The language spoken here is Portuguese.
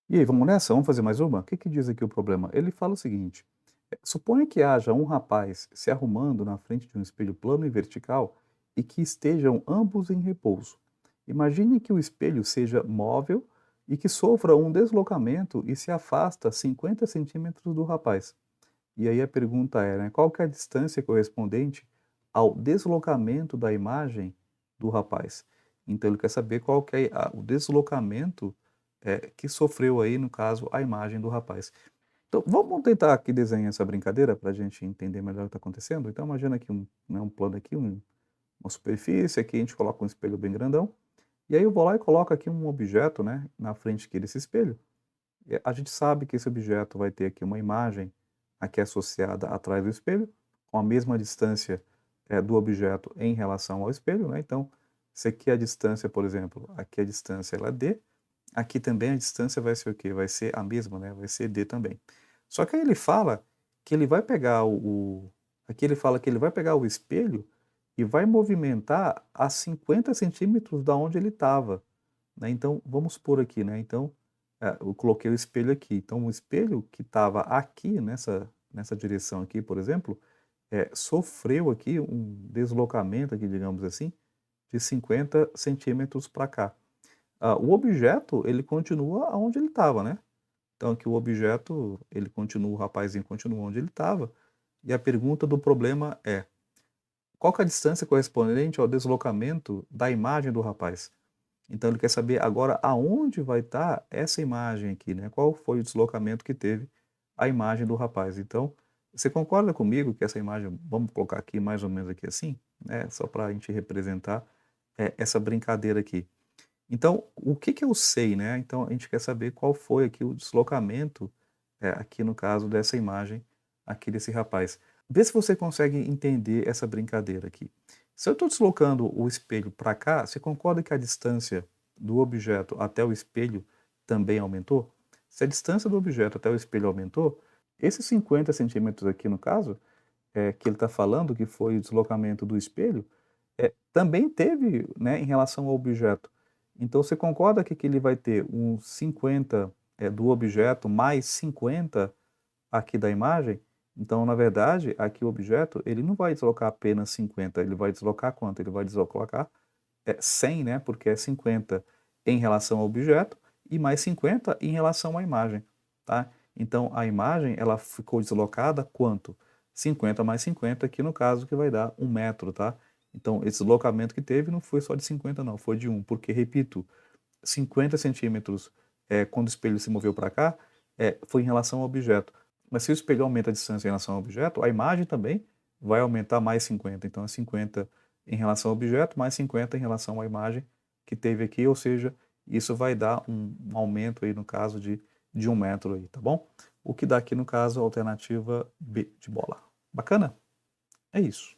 E aí, vamos nessa? Vamos fazer mais uma? O que que diz aqui o problema? Ele fala o seguinte: suponha que haja um rapaz se arrumando na frente de um espelho plano e vertical e que estejam ambos em repouso. Imagine que o espelho seja móvel e que sofra um deslocamento e se afasta 50 centímetros do rapaz. E aí a pergunta é, né, qual que é a distância correspondente ao deslocamento da imagem do rapaz? Então ele quer saber qual que é o deslocamento que sofreu aí, no caso, a imagem do rapaz. Então vamos tentar aqui desenhar essa brincadeira para a gente entender melhor o que está acontecendo? Então imagina aqui um plano aqui, uma superfície, aqui a gente coloca um espelho bem grandão, e aí eu vou lá e coloco aqui um objeto, né, na frente aqui desse espelho. A gente sabe que esse objeto vai ter aqui uma imagem aqui associada atrás do espelho, com a mesma distância, do objeto em relação ao espelho, né, então, se aqui a distância, por exemplo, aqui a distância ela é d, aqui também a distância vai ser o quê? Vai ser a mesma, né, vai ser d também. Só que aí ele fala que ele vai pegar aqui ele fala que ele vai pegar o espelho e vai movimentar a 50 centímetros da onde ele estava, né, então vamos supor aqui, né, então, eu coloquei o espelho aqui, então o espelho que estava aqui nessa direção aqui, por exemplo, sofreu aqui um deslocamento aqui, digamos assim, de 50 centímetros para cá. O objeto, ele continua aonde ele estava, né. Então aqui o objeto, ele continua, o rapazinho continua onde ele estava, e a pergunta do problema é: qual que é a distância correspondente ao deslocamento da imagem do rapaz? Então ele quer saber agora aonde vai estar essa imagem aqui, né, qual foi o deslocamento que teve a imagem do rapaz. Então, você concorda comigo que essa imagem, vamos colocar aqui mais ou menos aqui assim, né, só para a gente representar, essa brincadeira aqui. Então, o que que eu sei, né, então a gente quer saber qual foi aqui o deslocamento, aqui no caso dessa imagem, aqui desse rapaz. Vê se você consegue entender essa brincadeira aqui. Se eu estou deslocando o espelho para cá, você concorda que a distância do objeto até o espelho também aumentou? Se a distância do objeto até o espelho aumentou, esses 50 centímetros aqui no caso, que ele está falando que foi o deslocamento do espelho, também teve, né, em relação ao objeto. Então você concorda que aqui ele vai ter uns 50, do objeto mais 50 aqui da imagem? Então, na verdade, aqui o objeto, ele não vai deslocar apenas 50, ele vai deslocar quanto? Ele vai deslocar 100, né, porque é 50 em relação ao objeto e mais 50 em relação à imagem, tá. Então a imagem, ela ficou deslocada quanto? 50 mais 50 aqui no caso que vai dar 1 metro, tá. Então esse deslocamento que teve não foi só de 50 não, foi de 1, porque repito, 50 centímetros, quando o espelho se moveu para cá, foi em relação ao objeto. Mas se o espelho aumenta a distância em relação ao objeto, a imagem também vai aumentar mais 50. Então é 50 em relação ao objeto, mais 50 em relação à imagem que teve aqui, ou seja, isso vai dar um aumento aí no caso de 1 metro aí, tá bom? O que dá aqui no caso a alternativa B de bola. Bacana? É isso.